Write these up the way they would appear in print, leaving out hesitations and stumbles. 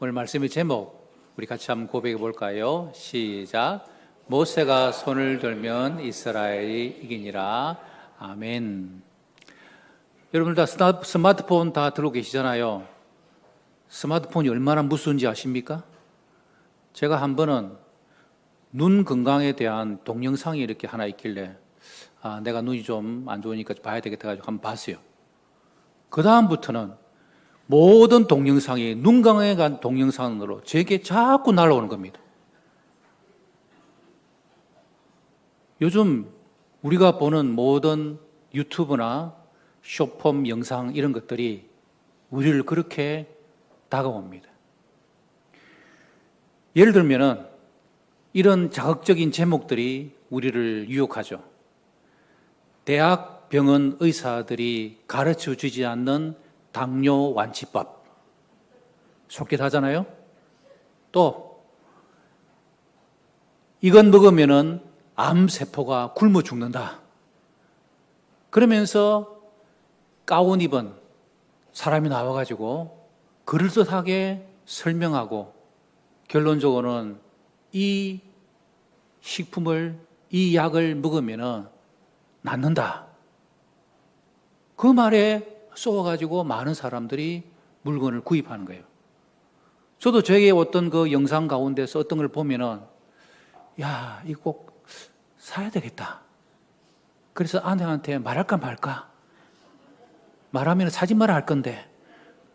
오늘 말씀의 제목 우리 같이 한번 고백해 볼까요? 시작. 모세가 손을 들면 이스라엘이 이기니라. 아멘. 여러분들 다 스마트폰 다 들고 계시잖아요. 스마트폰이 얼마나 무서운지 아십니까? 제가 한 번은 눈 건강에 대한 동영상이 이렇게 하나 있길래 내가 눈이 좀 안 좋으니까 봐야 되겠다 가지고 한번 봤어요. 그 다음부터는 모든 동영상이 눈 건강에 관한 동영상으로 제게 자꾸 날아오는 겁니다. 요즘 우리가 보는 모든 유튜브나 숏폼 영상 이런 것들이 우리를 그렇게 다가옵니다. 예를 들면은 이런 자극적인 제목들이 우리를 유혹하죠. 대학 병원 의사들이 가르쳐 주지 않는 당뇨 완치법 속기도 하잖아요. 또 이건 먹으면은 암세포가 굶어 죽는다. 그러면서 가운 입은 사람이 나와가지고 그럴듯하게 설명하고 결론적으로는 이 식품을, 이 약을 먹으면은 낫는다. 그 말에 쏘아가지고 많은 사람들이 물건을 구입하는 거예요. 저도 저에게 어떤 그 영상 가운데서 어떤 걸 보면은 야, 이거 꼭 사야 되겠다. 그래서 아내한테 말할까 말까. 말하면 사지 마라 할 건데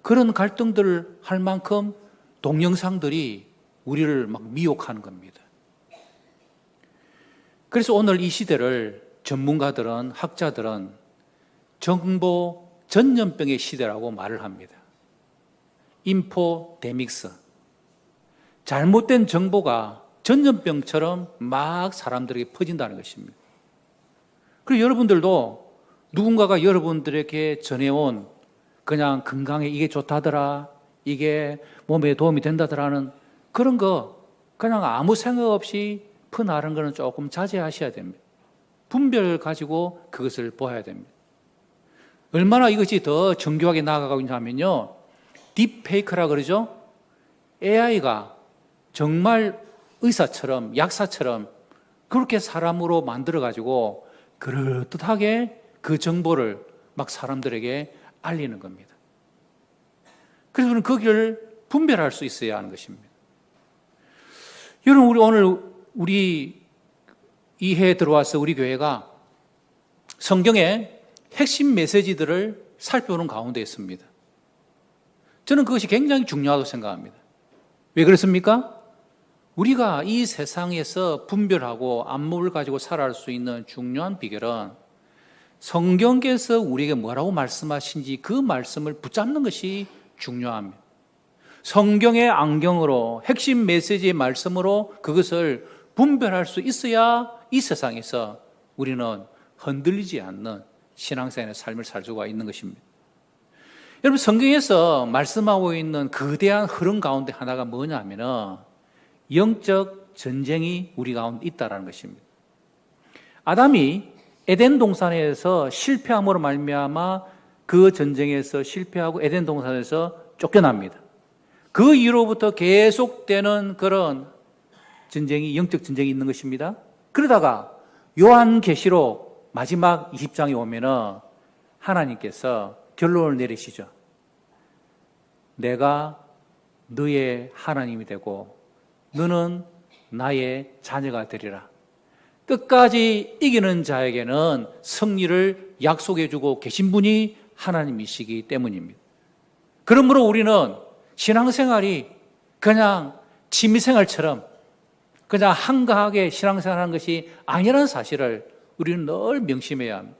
그런 갈등들을 할 만큼 동영상들이 우리를 막 미혹하는 겁니다. 그래서 오늘 이 시대를 전문가들은, 학자들은 정보 전염병의 시대라고 말을 합니다. 인포데믹스. 잘못된 정보가 전염병처럼 막 사람들에게 퍼진다는 것입니다. 그리고 여러분들도 누군가가 여러분들에게 전해온 그냥 건강에 이게 좋다더라, 이게 몸에 도움이 된다더라는 그런 거 그냥 아무 생각 없이 퍼나른 거는 조금 자제하셔야 됩니다. 분별을 가지고 그것을 보아야 됩니다. 얼마나 이것이 더 정교하게 나아가고 있냐면요. 딥페이크라 그러죠? AI가 정말 의사처럼, 약사처럼 그렇게 사람으로 만들어가지고 그럴듯하게 그 정보를 막 사람들에게 알리는 겁니다. 그래서 우리는 거기를 분별할 수 있어야 하는 것입니다. 여러분, 우리 오늘 이 해에 들어와서 우리 교회가 성경의 핵심 메시지들을 살펴보는 가운데 있습니다. 저는 그것이 굉장히 중요하다고 생각합니다. 왜 그렇습니까? 우리가 이 세상에서 분별하고 안목을 가지고 살아갈 수 있는 중요한 비결은 성경께서 우리에게 뭐라고 말씀하신지 그 말씀을 붙잡는 것이 중요합니다. 성경의 안경으로 핵심 메시지의 말씀으로 그것을 분별할 수 있어야 이 세상에서 우리는 흔들리지 않는 신앙생활의 삶을 살 수가 있는 것입니다. 여러분, 성경에서 말씀하고 있는 거대한 흐름 가운데 하나가 뭐냐면은 영적 전쟁이 우리 가운데 있다는 것입니다. 아담이 에덴 동산에서 실패함으로 말미암아 그 전쟁에서 실패하고 에덴 동산에서 쫓겨납니다. 그 이후로부터 계속되는 그런 전쟁이, 영적 전쟁이 있는 것입니다. 그러다가 요한계시록 마지막 20장에 오면은 하나님께서 결론을 내리시죠. 내가 너의 하나님이 되고 너는 나의 자녀가 되리라. 끝까지 이기는 자에게는 승리를 약속해 주고 계신 분이 하나님이시기 때문입니다. 그러므로 우리는 신앙생활이 그냥 취미생활처럼 그냥 한가하게 신앙생활하는 것이 아니라는 사실을 우리는 늘 명심해야 합니다.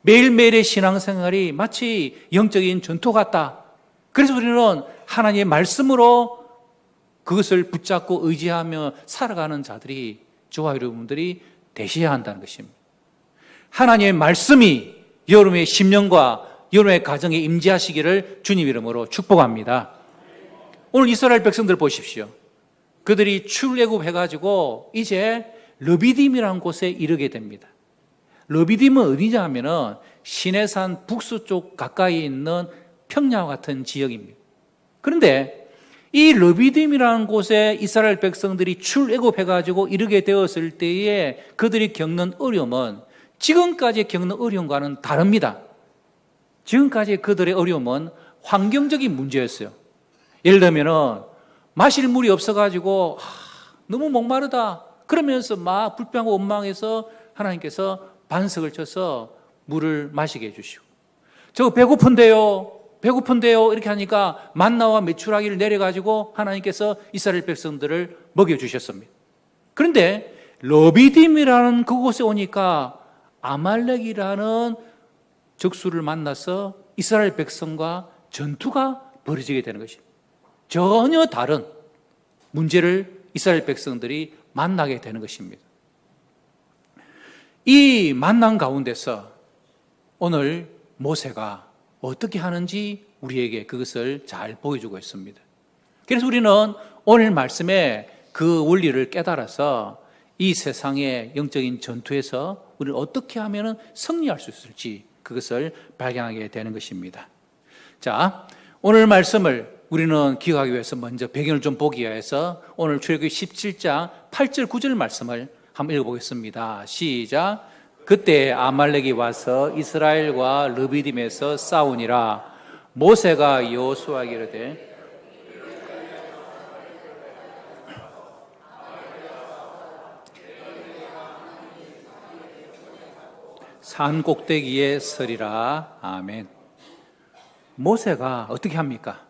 매일매일의 신앙생활이 마치 영적인 전투 같다. 그래서 우리는 하나님의 말씀으로 그것을 붙잡고 의지하며 살아가는 자들이 저와 여러분들이 되셔야 한다는 것입니다. 하나님의 말씀이 여러분의 심령과 여러분의 가정에 임재하시기를 주님 이름으로 축복합니다. 오늘 이스라엘 백성들 보십시오. 그들이 출애굽해가지고 이제 르비딤이라는 곳에 이르게 됩니다. 르비딤은 어디냐 하면은 시내산 북서쪽 가까이 있는 평야와 같은 지역입니다. 그런데 이 르비딤이라는 곳에 이스라엘 백성들이 출애굽해가지고 이르게 되었을 때에 그들이 겪는 어려움은 지금까지 겪는 어려움과는 다릅니다. 지금까지 그들의 어려움은 환경적인 문제였어요. 예를 들면은 마실 물이 없어가지고 너무 목마르다 그러면서 막 불평하고 원망해서 하나님께서 반석을 쳐서 물을 마시게 해주시고, 저 배고픈데요 이렇게 하니까 만나와 메추라기를 내려가지고 하나님께서 이스라엘 백성들을 먹여주셨습니다. 그런데 르비딤이라는 그곳에 오니까 아말렉이라는 적수를 만나서 이스라엘 백성과 전투가 벌어지게 되는 것입니다. 전혀 다른 문제를 이스라엘 백성들이 만나게 되는 것입니다. 이 만남 가운데서 오늘 모세가 어떻게 하는지 우리에게 그것을 잘 보여주고 있습니다. 그래서 우리는 오늘 말씀에 그 원리를 깨달아서 이 세상의 영적인 전투에서 우리는 어떻게 하면 승리할 수 있을지 그것을 발견하게 되는 것입니다. 자, 오늘 말씀을 우리는 기억하기 위해서 먼저 배경을 좀 보기 위해서 오늘 출애굽기 17장 8절 9절 말씀을 한번 읽어보겠습니다. 시작. 그때 아말렉이 와서 이스라엘과 르비딤에서 싸우니라. 모세가 여호수아에게 이르되 산 꼭대기에 서리라. 아멘. 모세가 어떻게 합니까?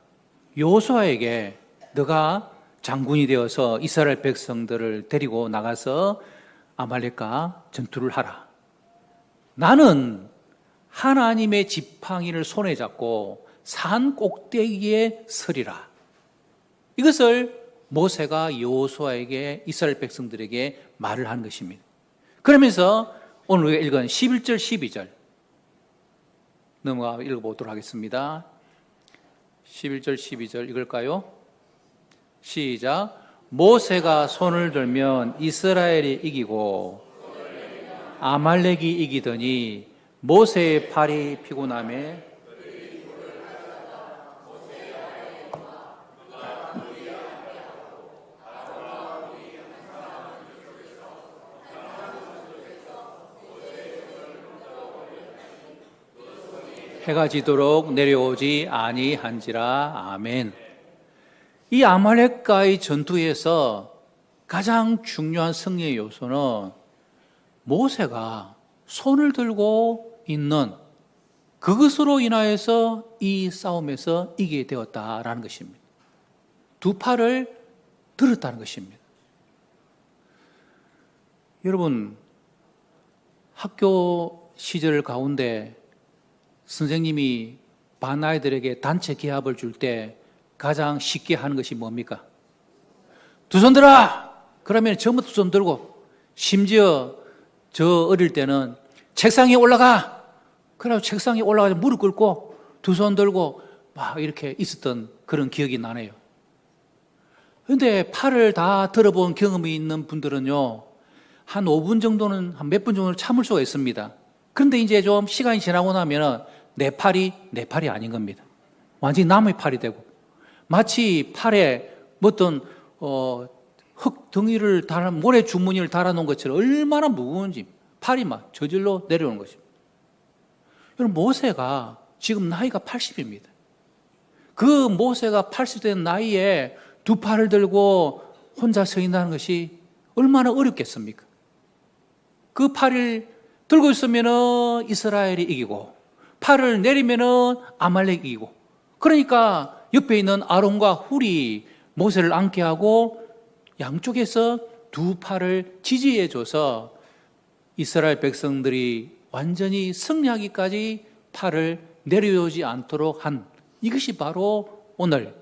여호수아에게 너가 장군이 되어서 이스라엘 백성들을 데리고 나가서 아말렉과 전투를 하라. 나는 하나님의 지팡이를 손에 잡고 산 꼭대기에 서리라. 이것을 모세가 여호수아에게 이스라엘 백성들에게 말을 한 것입니다. 그러면서 오늘 우리가 읽은 11절 12절 넘어가 읽어보도록 하겠습니다. 11절 12절 읽을까요? 시작. 모세가 손을 들면 이스라엘이 이기고 아말렉이 이기더니 모세의 팔이 피곤함에 해가 지도록 내려오지 아니한지라. 아멘. 이 아말렉과의 전투에서 가장 중요한 승리의 요소는 모세가 손을 들고 있는 그것으로 인하여서 이 싸움에서 이기게 되었다라는 것입니다. 두 팔을 들었다는 것입니다. 여러분, 학교 시절 가운데 선생님이 반 아이들에게 단체 기합을 줄 때 가장 쉽게 하는 것이 뭡니까? 두 손 들어! 그러면 전부 두 손 들고, 심지어 저 어릴 때는 책상에 올라가! 그래서 책상에 올라가서 무릎 꿇고 두 손 들고 막 이렇게 있었던 그런 기억이 나네요. 그런데 팔을 다 들어본 경험이 있는 분들은요, 한 5분 정도는, 한 몇 분 정도는 참을 수가 있습니다. 그런데 이제 좀 시간이 지나고 나면은 내 팔이 아닌 겁니다. 완전히 남의 팔이 되고, 마치 팔에 어떤 흙 덩이를 모래 주머니를 달아놓은 것처럼 얼마나 무거운지 팔이 막 저절로 내려오는 것입니다. 여러분, 모세가 지금 나이가 80입니다. 그 모세가 80 된 나이에 두 팔을 들고 혼자 서 있다는 것이 얼마나 어렵겠습니까? 그 팔을 들고 있으면은 이스라엘이 이기고, 팔을 내리면은 아말렉이 이기고, 그러니까 옆에 있는 아론과 훌이 모세를 앉게 하고 양쪽에서 두 팔을 지지해 줘서 이스라엘 백성들이 완전히 승리하기까지 팔을 내려오지 않도록 한, 이것이 바로 오늘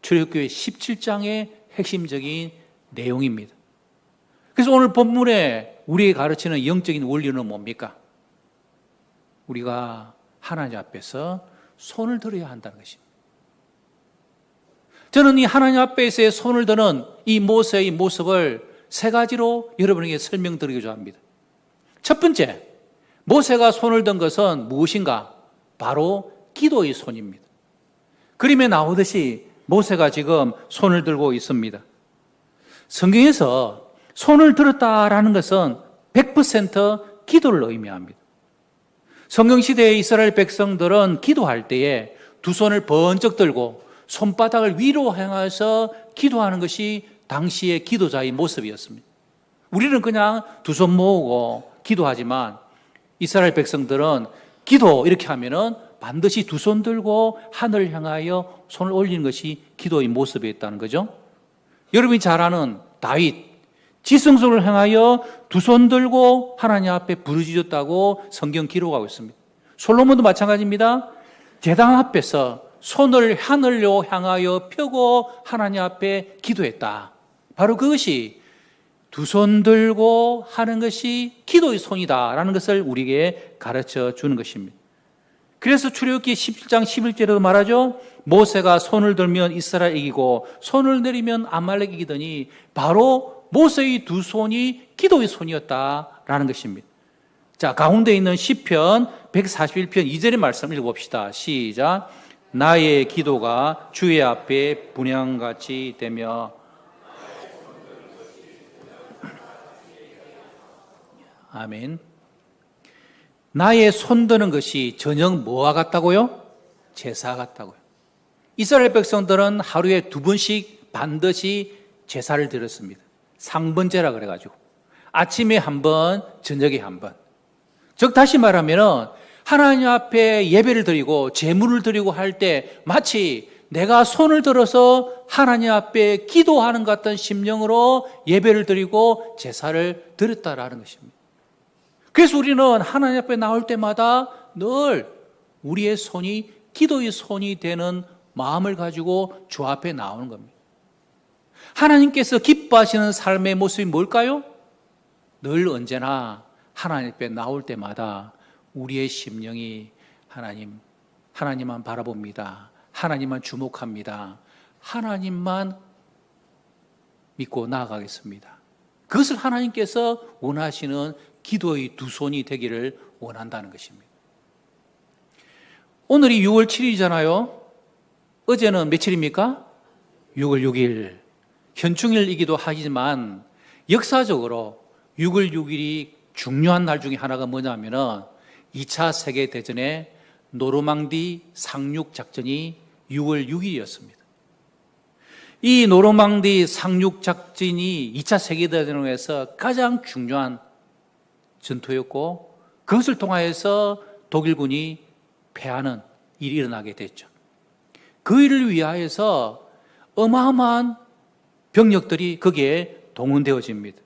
출애굽기 17장의 핵심적인 내용입니다. 그래서 오늘 본문에 우리에게 가르치는 영적인 원리는 뭡니까? 우리가 하나님 앞에서 손을 들어야 한다는 것입니다. 저는 이 하나님 앞에서의 손을 드는 이 모세의 모습을 세 가지로 여러분에게 설명드리고자 합니다. 첫 번째, 모세가 손을 든 것은 무엇인가? 바로 기도의 손입니다. 그림에 나오듯이 모세가 지금 손을 들고 있습니다. 성경에서 손을 들었다라는 것은 100% 기도를 의미합니다. 성경시대의 이스라엘 백성들은 기도할 때에 두 손을 번쩍 들고 손바닥을 위로 향해서 기도하는 것이 당시의 기도자의 모습이었습니다. 우리는 그냥 두 손 모으고 기도하지만 이스라엘 백성들은 기도 이렇게 하면은 반드시 두 손 들고 하늘을 향하여 손을 올리는 것이 기도의 모습이었다는 거죠. 여러분이 잘 아는 다윗, 지성소를 향하여 두 손 들고 하나님 앞에 부르짖었다고 성경 기록하고 있습니다. 솔로몬도 마찬가지입니다. 제단 앞에서 손을 하늘로 향하여 펴고 하나님 앞에 기도했다. 바로 그것이 두 손 들고 하는 것이 기도의 손이다라는 것을 우리에게 가르쳐 주는 것입니다. 그래서 출애굽기 17장 11절에도 말하죠. 모세가 손을 들면 이스라엘 이기고 손을 내리면 아말렉 이기더니 바로 모세의 두 손이 기도의 손이었다라는 것입니다. 자, 가운데 있는 시편 141편 2절의 말씀 읽어봅시다. 시작. 나의 기도가 주의 앞에 분향같이 되며 아멘. 나의 손드는 것이 저녁 뭐와 같다고요? 제사 같다고요. 이스라엘 백성들은 하루에 두 번씩 반드시 제사를 드렸습니다. 상번제라 그래가지고 아침에 한 번, 저녁에 한 번. 즉 다시 말하면 하나님 앞에 예배를 드리고 제물을 드리고 할 때 마치 내가 손을 들어서 하나님 앞에 기도하는 것 같은 심령으로 예배를 드리고 제사를 드렸다라는 것입니다. 그래서 우리는 하나님 앞에 나올 때마다 늘 우리의 손이 기도의 손이 되는 마음을 가지고 주 앞에 나오는 겁니다. 하나님께서 기뻐하시는 삶의 모습이 뭘까요? 늘 언제나 하나님 앞에 나올 때마다 우리의 심령이 하나님만 바라봅니다. 하나님만 주목합니다. 하나님만 믿고 나아가겠습니다. 그것을 하나님께서 원하시는 기도의 두 손이 되기를 원한다는 것입니다. 오늘이 6월 7일이잖아요. 어제는 며칠입니까? 6월 6일. 현충일이기도 하지만 역사적으로 6월 6일이 중요한 날 중에 하나가 뭐냐면은 2차 세계대전의 노르망디 상륙작전이 6월 6일이었습니다. 이 노르망디 상륙작전이 2차 세계대전에서 가장 중요한 전투였고 그것을 통하여서 독일군이 패하는 일이 일어나게 됐죠. 그 일을 위하여서 어마어마한 병력들이 거기에 동원되어집니다.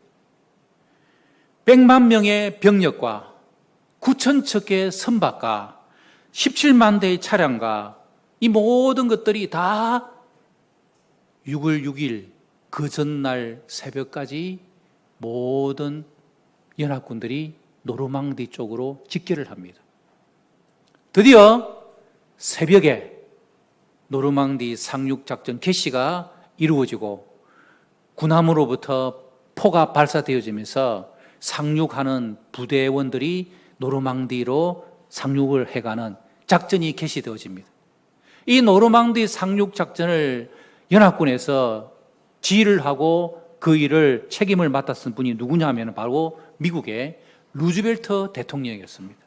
100만 명의 병력과 9천 척의 선박과 17만 대의 차량과 이 모든 것들이 다 6월 6일 그 전날 새벽까지 모든 연합군들이 노르망디 쪽으로 집결을 합니다. 드디어 새벽에 노르망디 상륙작전 개시가 이루어지고 군함으로부터 포가 발사되어지면서 상륙하는 부대원들이 노르망디로 상륙을 해가는 작전이 개시되어집니다. 이 노르망디 상륙작전을 연합군에서 지휘를 하고 그 일을 책임을 맡았던 분이 누구냐 하면 바로 미국의 루즈벨트 대통령이었습니다.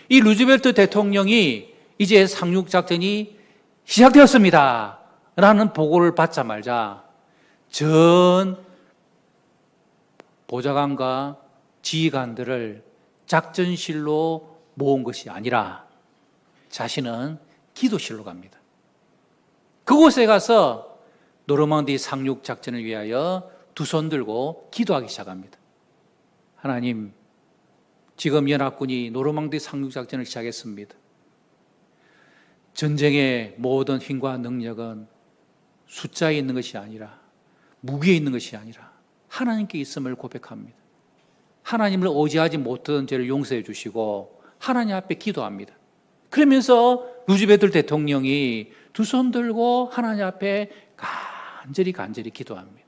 이 루즈벨트 대통령이 이제 상륙작전이 시작되었습니다 라는 보고를 받자마자 전 보좌관과 지휘관들을 작전실로 모은 것이 아니라 자신은 기도실로 갑니다. 그곳에 가서 노르망디 상륙작전을 위하여 두 손 들고 기도하기 시작합니다. 하나님, 지금 연합군이 노르망디 상륙작전을 시작했습니다. 전쟁의 모든 힘과 능력은 숫자에 있는 것이 아니라 무기에 있는 것이 아니라 하나님께 있음을 고백합니다. 하나님을 의지하지 못하던 죄를 용서해 주시고 하나님 앞에 기도합니다. 그러면서 루즈벨트 대통령이 두 손 들고 하나님 앞에 간절히 기도합니다.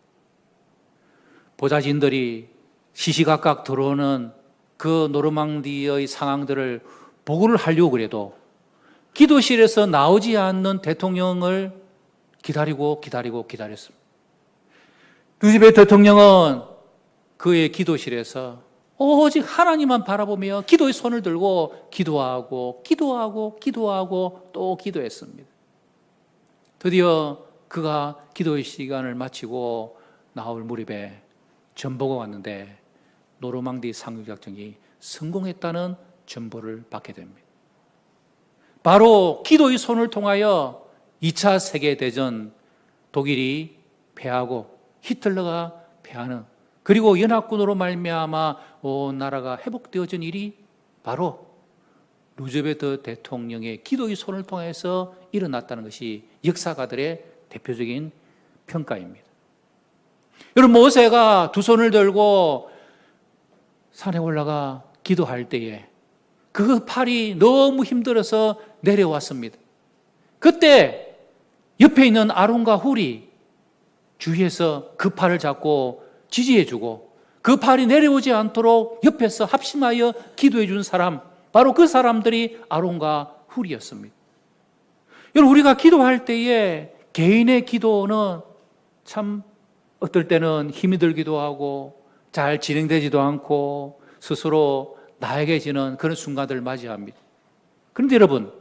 보좌진들이 시시각각 들어오는 그 노르망디의 상황들을 보고를 하려고 그래도 기도실에서 나오지 않는 대통령을 기다렸습니다. 루즈벨트 대통령은 그의 기도실에서 오직 하나님만 바라보며 기도의 손을 들고 기도하고 또 기도했습니다. 드디어 그가 기도의 시간을 마치고 나올 무렵에 전보가 왔는데 노르망디 상륙작전이 성공했다는 전보를 받게 됩니다. 바로 기도의 손을 통하여 2차 세계대전 독일이 패하고 히틀러가 패하는, 그리고 연합군으로 말미암아 온 나라가 회복되어진 일이 바로 루즈벨트 대통령의 기도의 손을 통해서 일어났다는 것이 역사가들의 대표적인 평가입니다. 여러분, 모세가 두 손을 들고 산에 올라가 기도할 때에 그 팔이 너무 힘들어서 내려왔습니다. 그때 옆에 있는 아론과 훌이 주위에서 그 팔을 잡고 지지해주고 그 팔이 내려오지 않도록 옆에서 합심하여 기도해 준 사람, 바로 그 사람들이 아론과 훌이었습니다. 여러분, 우리가 기도할 때에 개인의 기도는 참 어떨 때는 힘이 들기도 하고 잘 진행되지도 않고 스스로 나에게지는 그런 순간들을 맞이합니다. 그런데 여러분,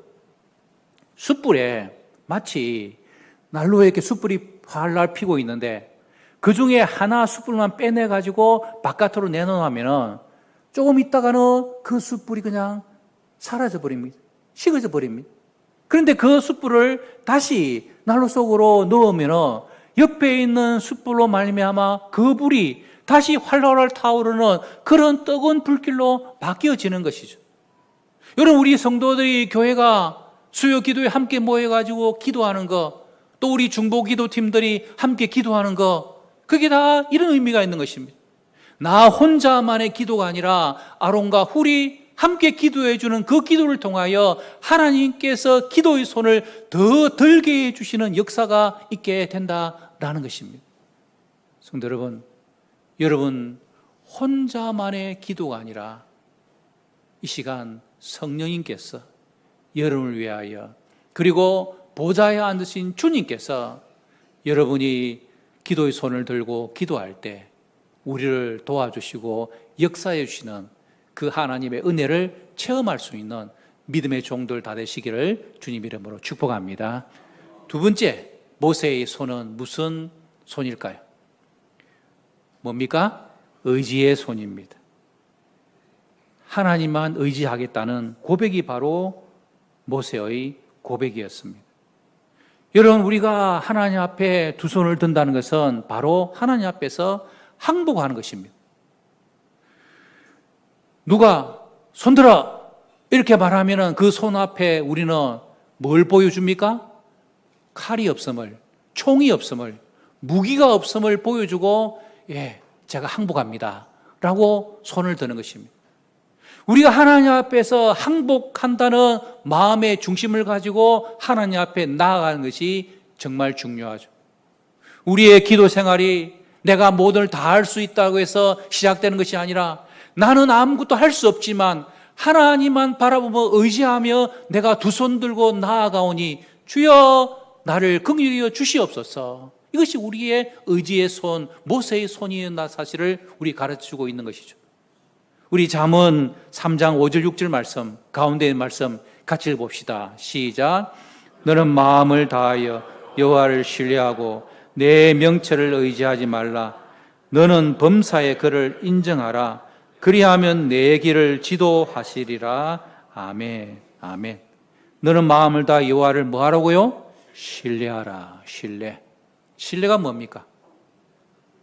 숯불에 마치 난로에 이렇게 숯불이 활활 피고 있는데 그 중에 하나 숯불만 빼내가지고 바깥으로 내놓으면 조금 있다가는 그 숯불이 그냥 사라져 버립니다. 식어져 버립니다. 그런데 그 숯불을 다시 난로 속으로 넣으면 옆에 있는 숯불로 말미암아 그 불이 다시 활활 타오르는 그런 뜨거운 불길로 바뀌어지는 것이죠. 여러분, 우리 성도들이 교회가 수요 기도에 함께 모여가지고 기도하는 거, 또 우리 중보 기도팀들이 함께 기도하는 거, 그게 다 이런 의미가 있는 것입니다. 나 혼자만의 기도가 아니라 아론과 훌이 함께 기도해 주는 그 기도를 통하여 하나님께서 기도의 손을 더 들게 해주시는 역사가 있게 된다라는 것입니다. 성도 여러분 혼자만의 기도가 아니라 이 시간 성령님께서 여러분을 위하여, 그리고 보좌에 앉으신 주님께서 여러분이 기도의 손을 들고 기도할 때 우리를 도와주시고 역사해 주시는 그 하나님의 은혜를 체험할 수 있는 믿음의 종들 다 되시기를 주님 이름으로 축복합니다. 두 번째, 모세의 손은 무슨 손일까요? 뭡니까? 의지의 손입니다. 하나님만 의지하겠다는 고백이 바로 모세의 고백이었습니다. 여러분, 우리가 하나님 앞에 두 손을 든다는 것은 바로 하나님 앞에서 항복하는 것입니다. 누가 손들어 이렇게 말하면 그 손 앞에 우리는 뭘 보여줍니까? 칼이 없음을, 총이 없음을, 무기가 없음을 보여주고, 예, 제가 항복합니다 라고 손을 드는 것입니다. 우리가 하나님 앞에서 항복한다는 마음의 중심을 가지고 하나님 앞에 나아가는 것이 정말 중요하죠. 우리의 기도 생활이 내가 모든 걸 다 할 수 있다고 해서 시작되는 것이 아니라, 나는 아무것도 할 수 없지만 하나님만 바라보며 의지하며 내가 두 손 들고 나아가오니 주여 나를 긍휼히 주시옵소서. 이것이 우리의 의지의 손, 모세의 손이었나 사실을 우리 가르치고 있는 것이죠. 우리 잠언 3장 5절 6절 말씀 가운데의 말씀 같이 봅시다. 시작. 너는 마음을 다하여 여호와를 신뢰하고 내 명철을 의지하지 말라. 너는 범사의 그를 인정하라. 그리하면 내 길을 지도하시리라. 아멘. 아멘. 너는 마음을 다하여 여호와를 뭐 하라고요? 신뢰하라. 신뢰가 뭡니까?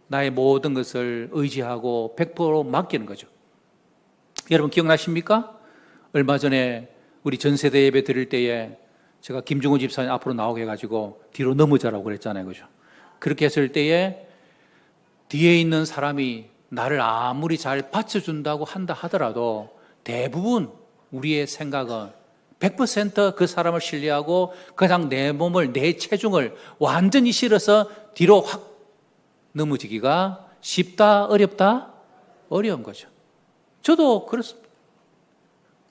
나의 모든 것을 의지하고 100% 맡기는 거죠. 여러분 기억나십니까? 얼마 전에 우리 전세대 예배 드릴 때에 제가 김중호 집사님 앞으로 나오게 해가지고 뒤로 넘어자라고 그랬잖아요. 그죠? 그렇게 했을 때에 뒤에 있는 사람이 나를 아무리 잘 받쳐준다고 한다 하더라도 대부분 우리의 생각은 100% 그 사람을 신뢰하고 그냥 내 몸을, 내 체중을 완전히 실어서 뒤로 확 넘어지기가 쉽다, 어렵다? 어려운 거죠. 저도 그렇습니다.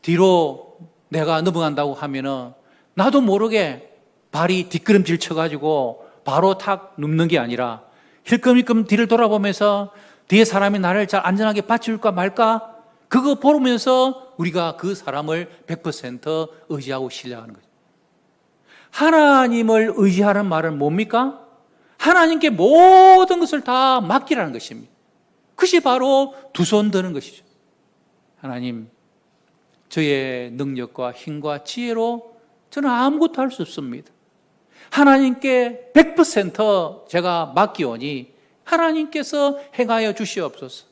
뒤로 내가 넘어간다고 하면은 나도 모르게 발이 뒷걸음질 쳐가지고 바로 탁 눕는 게 아니라 힐끔힐끔 뒤를 돌아보면서 뒤에 사람이 나를 잘 안전하게 받쳐줄까 말까? 그거 보면서 우리가 그 사람을 100% 의지하고 신뢰하는 거죠. 하나님을 의지하는 말은 뭡니까? 하나님께 모든 것을 다 맡기라는 것입니다. 그것이 바로 두 손 드는 것이죠. 하나님, 저의 능력과 힘과 지혜로 저는 아무것도 할 수 없습니다. 하나님께 100% 제가 맡기오니 하나님께서 행하여 주시옵소서.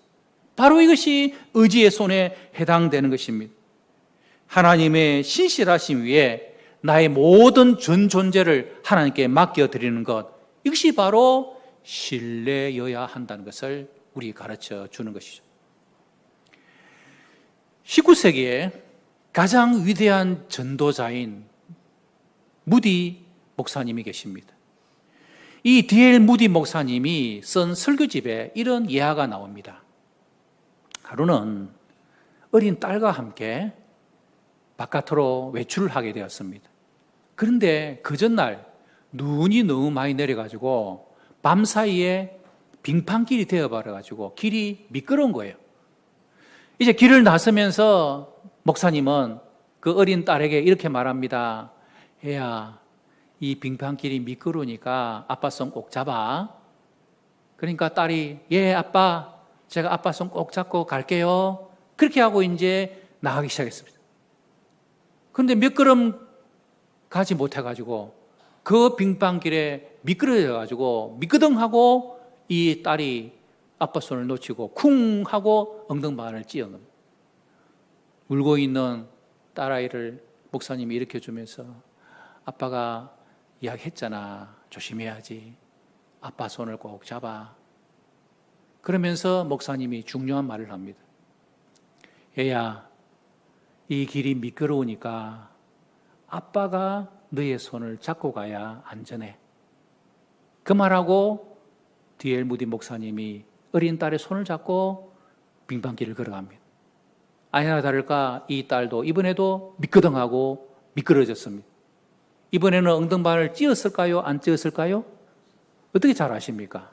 바로 이것이 의지의 손에 해당되는 것입니다. 하나님의 신실하심 위에 나의 모든 전 존재를 하나님께 맡겨드리는 것, 이것이 바로 신뢰여야 한다는 것을 우리 가르쳐 주는 것이죠. 19세기에 가장 위대한 전도자인 무디 목사님이 계십니다. 이 D.L. 무디 목사님이 쓴 설교집에 이런 예화가 나옵니다. 하루는 어린 딸과 함께 바깥으로 외출을 하게 되었습니다. 그런데 그 전날 눈이 너무 많이 내려가지고 밤사이에 빙판길이 되어버려가지고 길이 미끄러운 거예요. 이제 길을 나서면서 목사님은 그 어린 딸에게 이렇게 말합니다. 애야, 이 빙판길이 미끄러우니까 아빠 손 꼭 잡아. 그러니까 딸이 예 아빠, 제가 아빠 손 꼭 잡고 갈게요. 그렇게 하고 이제 나가기 시작했습니다. 그런데 몇 걸음 가지 못해가지고 그 빙판길에 미끄러져가지고 미끄덩하고 이 딸이 아빠 손을 놓치고 쿵 하고 엉덩방아를 찧은 겁니다. 울고 있는 딸아이를 목사님이 일으켜주면서 아빠가 이야기했잖아. 조심해야지. 아빠 손을 꼭 잡아. 그러면서 목사님이 중요한 말을 합니다. 얘야, 이 길이 미끄러우니까 아빠가 너의 손을 잡고 가야 안전해. 그 말하고 D.L. 무디 목사님이 어린 딸의 손을 잡고 빙판길을 걸어갑니다. 아니나 다를까 이 딸도 이번에도 미끄덩하고 미끄러졌습니다. 이번에는 엉덩방아를 찧었을까요? 안 찧었을까요? 어떻게 잘 아십니까?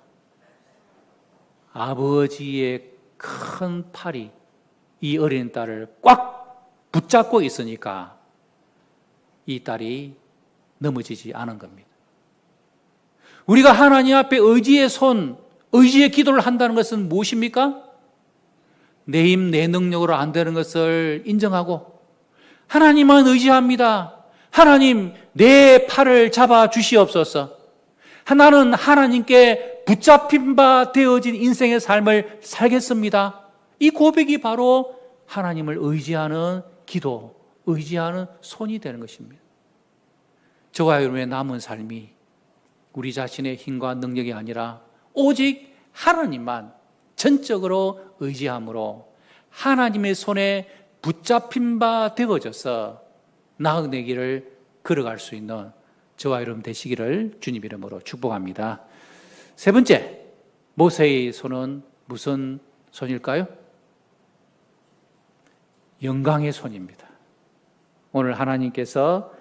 아버지의 큰 팔이 이 어린 딸을 꽉 붙잡고 있으니까 이 딸이 넘어지지 않은 겁니다. 우리가 하나님 앞에 의지의 손, 의지의 기도를 한다는 것은 무엇입니까? 내 힘, 내 능력으로 안 되는 것을 인정하고 하나님만 의지합니다. 하나님, 내 팔을 잡아 주시옵소서. 나는 하나님께 붙잡힌 바 되어진 인생의 삶을 살겠습니다. 이 고백이 바로 하나님을 의지하는 기도, 의지하는 손이 되는 것입니다. 저와 여러분의 남은 삶이 우리 자신의 힘과 능력이 아니라 오직 하나님만 전적으로 의지함으로 하나님의 손에 붙잡힌 바 되어져서 나의 길을 걸어갈 수 있는 저와 여러분 되시기를 주님 이름으로 축복합니다. 세 번째, 모세의 손은 무슨 손일까요? 영광의 손입니다. 오늘 하나님께서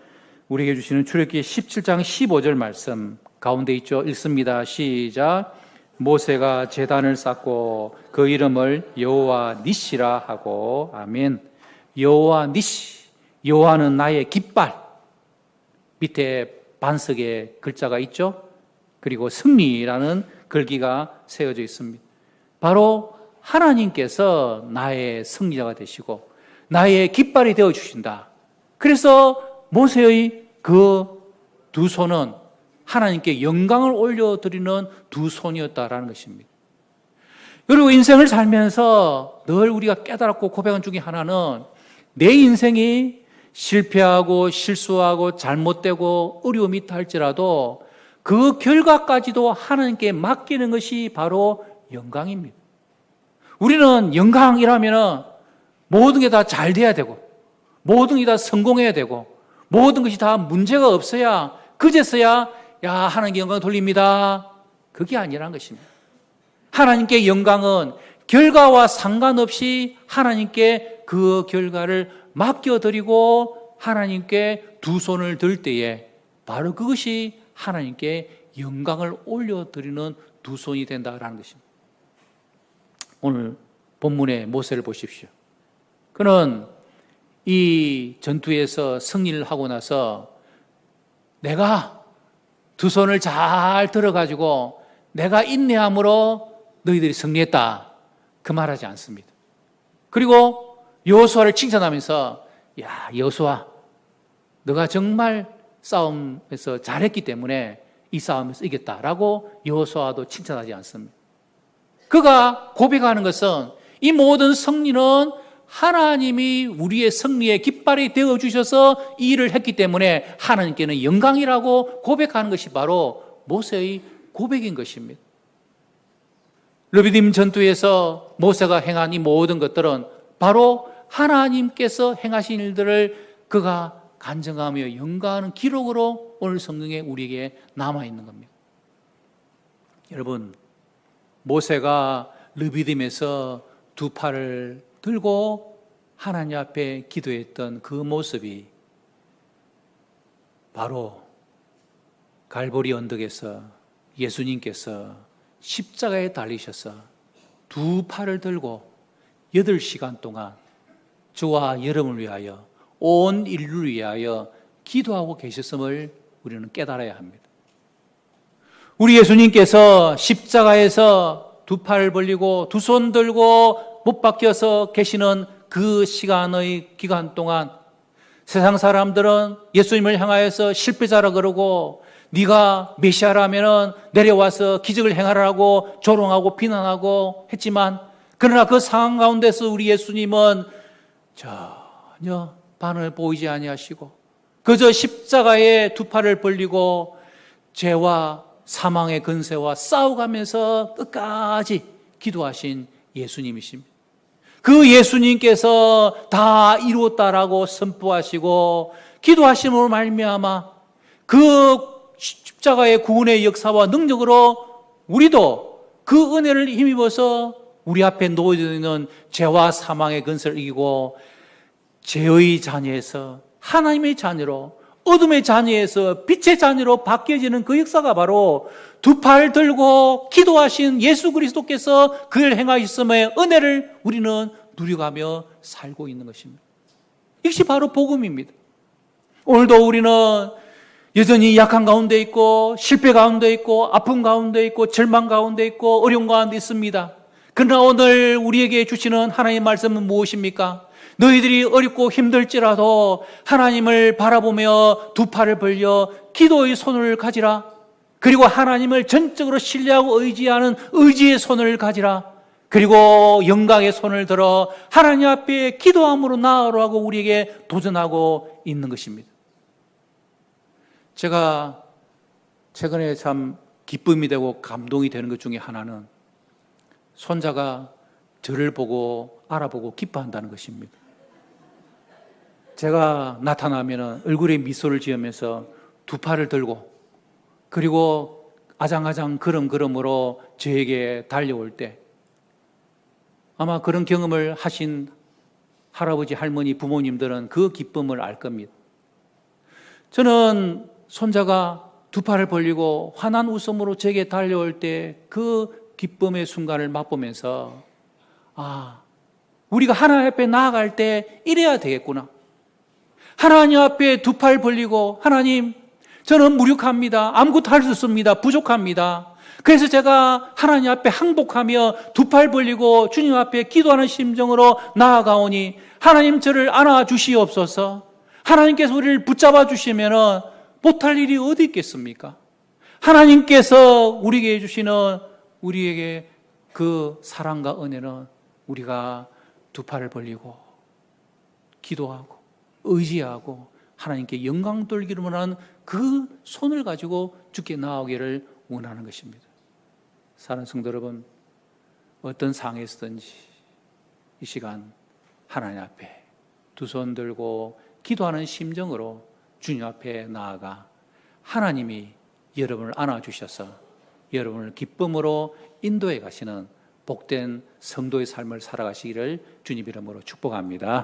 우리에게 주시는 출애굽기 17장 15절 말씀 가운데 있죠. 읽습니다. 시작. 모세가 제단을 쌓고 그 이름을 여호와 니시라 하고 아멘. 여호와 니시, 여호와는 나의 깃발. 밑에 반석에 글자가 있죠. 그리고 승리라는 글귀가 세워져 있습니다. 바로 하나님께서 나의 승리자가 되시고 나의 깃발이 되어주신다. 그래서 모세의 그 두 손은 하나님께 영광을 올려드리는 두 손이었다라는 것입니다. 그리고 인생을 살면서 늘 우리가 깨달았고 고백한 중에 하나는 내 인생이 실패하고 실수하고 잘못되고 어려움이 있다 할지라도 그 결과까지도 하나님께 맡기는 것이 바로 영광입니다. 우리는 영광이라면 모든 게 다 잘 돼야 되고 모든 게 다 성공해야 되고 모든 것이 다 문제가 없어야 그제서야 야 하나님께 영광 돌립니다. 그게 아니라는 것입니다. 하나님께 영광은 결과와 상관없이 하나님께 그 결과를 맡겨드리고 하나님께 두 손을 들 때에 바로 그것이 하나님께 영광을 올려드리는 두 손이 된다라는 것입니다. 오늘 본문의 모세를 보십시오. 그는 이 전투에서 승리를 하고 나서 내가 두 손을 잘 들어가지고 내가 인내함으로 너희들이 승리했다, 그 말하지 않습니다. 그리고 여호수아를 칭찬하면서 야 여호수아, 너가 정말 싸움에서 잘했기 때문에 이 싸움에서 이겼다라고 여호수아도 칭찬하지 않습니다. 그가 고백하는 것은 이 모든 승리는 하나님이 우리의 승리의 깃발이 되어주셔서 이 일을 했기 때문에 하나님께는 영광이라고 고백하는 것이 바로 모세의 고백인 것입니다. 르비딤 전투에서 모세가 행한 이 모든 것들은 바로 하나님께서 행하신 일들을 그가 간증하며 영광하는 기록으로 오늘 성경에 우리에게 남아있는 겁니다. 여러분, 모세가 르비딤에서 두 팔을 들고 하나님 앞에 기도했던 그 모습이 바로 갈보리 언덕에서 예수님께서 십자가에 달리셔서 두 팔을 들고 8시간 동안 저와 여러분을 위하여 온 인류를 위하여 기도하고 계셨음을 우리는 깨달아야 합니다. 우리 예수님께서 십자가에서 두 팔을 벌리고 두 손 들고 못 박혀서 계시는 그 시간의 기간 동안 세상 사람들은 예수님을 향하여서 실패자라 그러고 네가 메시아라면 내려와서 기적을 행하라고 조롱하고 비난하고 했지만, 그러나 그 상황 가운데서 우리 예수님은 전혀 반응을 보이지 아니하시고 그저 십자가에 두 팔을 벌리고 죄와 사망의 근세와 싸워가면서 끝까지 기도하신 예수님이십니다. 그 예수님께서 다 이루었다라고 선포하시고 기도하심으로 말미암아 그 십자가의 구원의 역사와 능력으로 우리도 그 은혜를 힘입어서 우리 앞에 놓여져 있는 죄와 사망의 근세를 이기고 죄의 자녀에서 하나님의 자녀로, 어둠의 자녀에서 빛의 자녀로 바뀌어지는 그 역사가 바로 두 팔 들고 기도하신 예수 그리스도께서 그를 행하셨음의 은혜를 우리는 누려가며 살고 있는 것입니다. 이것이 바로 복음입니다. 오늘도 우리는 여전히 약한 가운데 있고 실패 가운데 있고 아픔 가운데 있고 절망 가운데 있고 어려움 가운데 있습니다. 그러나 오늘 우리에게 주시는 하나님의 말씀은 무엇입니까? 너희들이 어렵고 힘들지라도 하나님을 바라보며 두 팔을 벌려 기도의 손을 가지라. 그리고 하나님을 전적으로 신뢰하고 의지하는 의지의 손을 가지라. 그리고 영광의 손을 들어 하나님 앞에 기도함으로 나아가라고 우리에게 도전하고 있는 것입니다. 제가 최근에 참 기쁨이 되고 감동이 되는 것 중에 하나는 손자가 저를 보고 알아보고 기뻐한다는 것입니다. 제가 나타나면 얼굴에 미소를 지으면서 두 팔을 들고 그리고 아장아장 걸음걸음으로 저에게 달려올 때 아마 그런 경험을 하신 할아버지, 할머니, 부모님들은 그 기쁨을 알 겁니다. 저는 손자가 두 팔을 벌리고 환한 웃음으로 제게 달려올 때 그 기쁨의 순간을 맛보면서 우리가 하나님 앞에 나아갈 때 이래야 되겠구나. 하나님 앞에 두 팔 벌리고 하나님, 저는 무력합니다. 아무것도 할 수 없습니다. 부족합니다. 그래서 제가 하나님 앞에 항복하며 두 팔 벌리고 주님 앞에 기도하는 심정으로 나아가오니 하나님 저를 안아주시옵소서. 하나님께서 우리를 붙잡아 주시면 못할 일이 어디 있겠습니까? 하나님께서 우리에게 주시는 우리에게 그 사랑과 은혜는 우리가 두 팔을 벌리고 기도하고 의지하고 하나님께 영광 돌기를 원하는 그 손을 가지고 주께 나아오기를 원하는 것입니다. 사랑하는 성도 여러분, 어떤 상황에서든지 이 시간 하나님 앞에 두 손 들고 기도하는 심정으로 주님 앞에 나아가 하나님이 여러분을 안아주셔서 여러분을 기쁨으로 인도해 가시는 복된 성도의 삶을 살아가시기를 주님 이름으로 축복합니다.